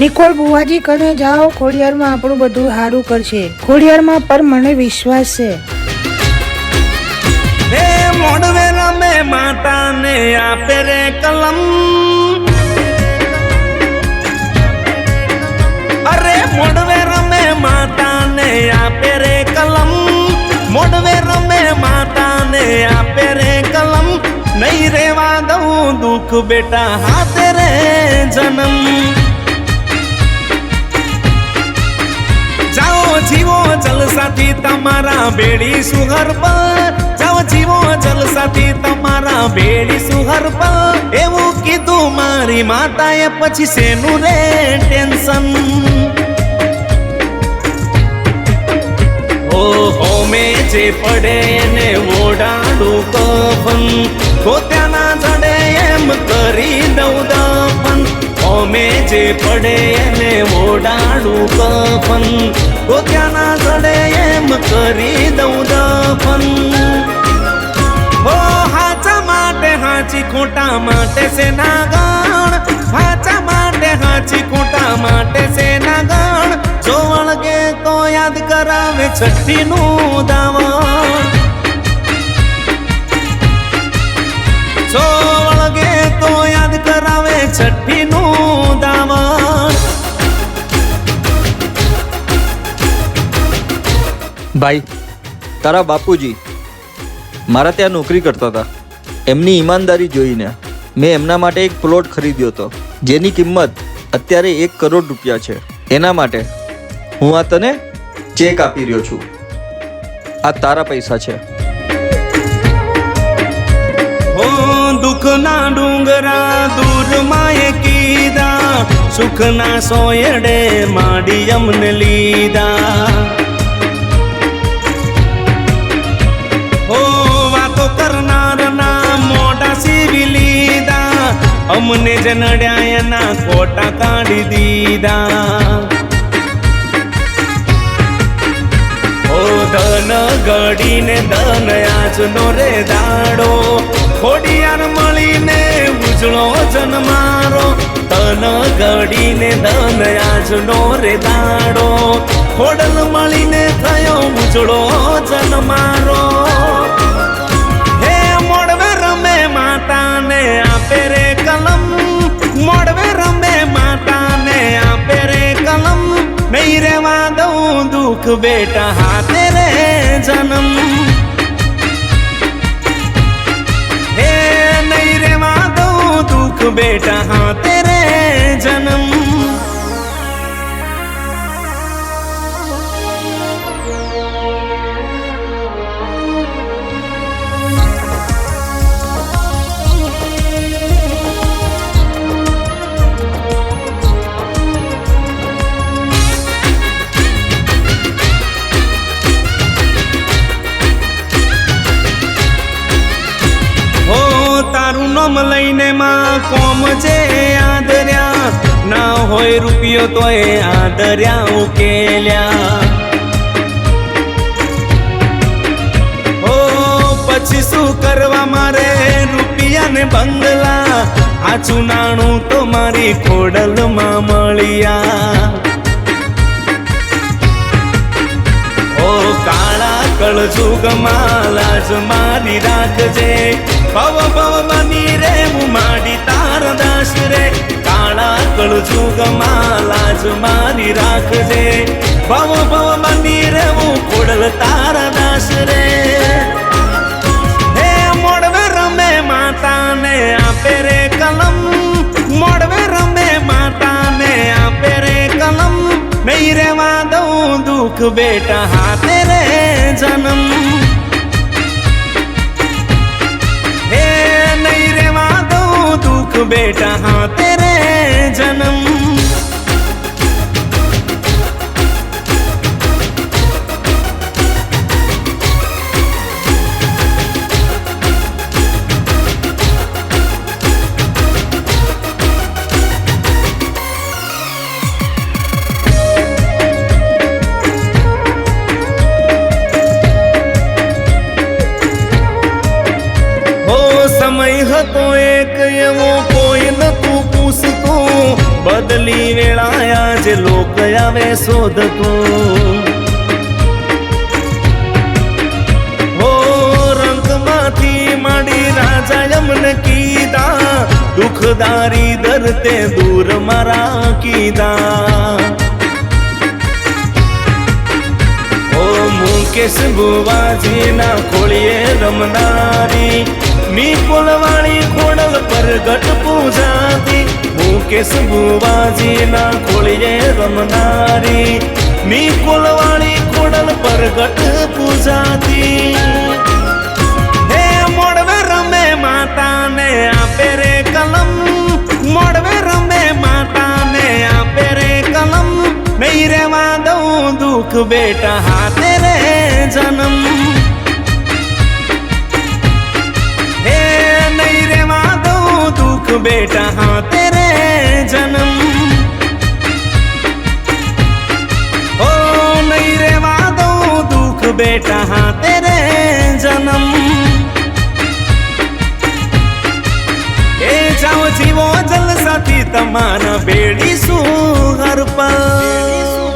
નિકોલ બુવાજી કને જાઓ, ખોડિયારમાં આપણું બધું સારું કરશે. ખોડિયારમાં પર મને વિશ્વાસ છે. હે મોડવે રમે માતાને આપે રે કલમ, અરે મોડવે રમે માતાને આપે રે કલમ, મોડવે રમે માતાને આપે રે કલમ, નહીં રેવા દઉં દુઃખ બેટા હાથે રે જન્મ. જાઓ જીવો જલસાથી તમારા બેડી સુહર પર, જાઓ જીવો જલસાથી તમારા બેડી સુહર પર, એવું કીધું મારી માતાએ પછી શેનું રે ટેન્શન. ઓહો મેં જે પડે ને ઓડાડું કફન, ગોત્યાના જડે એમ કરી દઉં દફન. ઓમે જે પડે એને ઓડાડું કફન, ગોત્યાના જડે એમ કરી દઉં દફન. ઓ હાચા માટે હાચી ખોટા માટે છે ના ગણ, હાચા માટે હાચી ખોટા માટે છે ના ગણ. જો વળગે તો યાદ કરાવે છઠ્ઠીનું દાવણ, જો વળગે તો યાદ કરાવે છઠ્ઠીનું દાવણ. ભાઈ, તારા બાપુજી મારા ત્યાં નોકરી કરતા હતા. એમની ઈમાનદારી જોઈને મેં એમના માટે એક પ્લોટ ખરીદ્યો હતો, જેની કિંમત અત્યારે 1 કરોડ રૂપિયા છે. એના માટે હું આ તને ચેક આપી રહ્યો છું. આ તારા પૈસા છે. ઓ દુઃખના ડુંગરા દૂર માએ કીધા, સુખના સોયડે માડી અમને લીધા. ઓ વાતો કરનારના મોઢા સીવી લીધા, અમને જ નડ્યા એના ખોટા કાઢી દીધા. ઓ ધન ગડીને ધન આજનો રે દાડો, ખોડિયાર મળીને ઉજળો જન્મારો. ધન ગડીને ધન આજનો રે દાડો, ખોડલ મળીને થયો ઉજળો જન્મારો. હે મોડવે રમે માતાને આપે રે કલમ, મોડવે રમે માતાને આપે રે કલમ, નહીં રેવા દઉં દુઃખ બેટા હાથે રે જન્મ. હે નહીં રેવા દઉં દુઃખ બેટા હાથે રે જન્મ. તારું નામ લઈને માં કોમ છે આદર્યા, ના હોય રૂપિયો તોય આદર્યા ઉકેલ્યા. ઓ પછી શું કરવા મારે રૂપિયા ને બંગલા, આછું નાણું તો મારી ખોડલમાં મળ્યા. ઓ કાળા કળજુગમાં લાજ મારી રાખજે, ભવ ભવ બની રે હું માડી તાર દાસ રે. કાળા કળજુગમાં લાજ મારી રાખજે, ભવ ભવ બની રે હું ખોડલ તાર દાસ રે. હે મોડવે રમે માતાને આપે રે કલમ, મોડવે રમે માતાને આપે રે કલમ, નહીં રેવા દઉં દુઃખ બેટા હાથે રે જન્મ. હે નહીં રેવા દઉં દુઃખ બેટા હાથે રે જન્મ. સમય હતો એક એવો કોઈ નતું પૂછતું, બદલી વેળાયા જે લોક આવે શોધકો હો રંગમાંથી માંડી રાજા એમને કીધા દુઃખદારી દરતે દૂર મારા કીધા ઓ મુકેશ બુવાજીના ખોળીએ રમનારી નિકોલવાળી ખોડલ પરગટ પૂજાતી મુકેશ બુવાજીના ખોળીએ રમનારી નિકોલવાળી ખોડલ પરગટ પૂજાતી હે મોડવે રમે માતાને આપે રે કલમ મોડવે રમે માતાને આપે રે કલમ નહીં રેવા દઉં દુઃખ બેટા હાથે રે જન્મ હે નહીં રેવા દઉં દુઃખ બેટા હાથે રે જન્મ ઓ નહીં રેવા દઉં દુઃખ બેટા હાથે રે જન્મ એ જાઓ જીવો જલસાથી તમારા બેડીશું હર પલ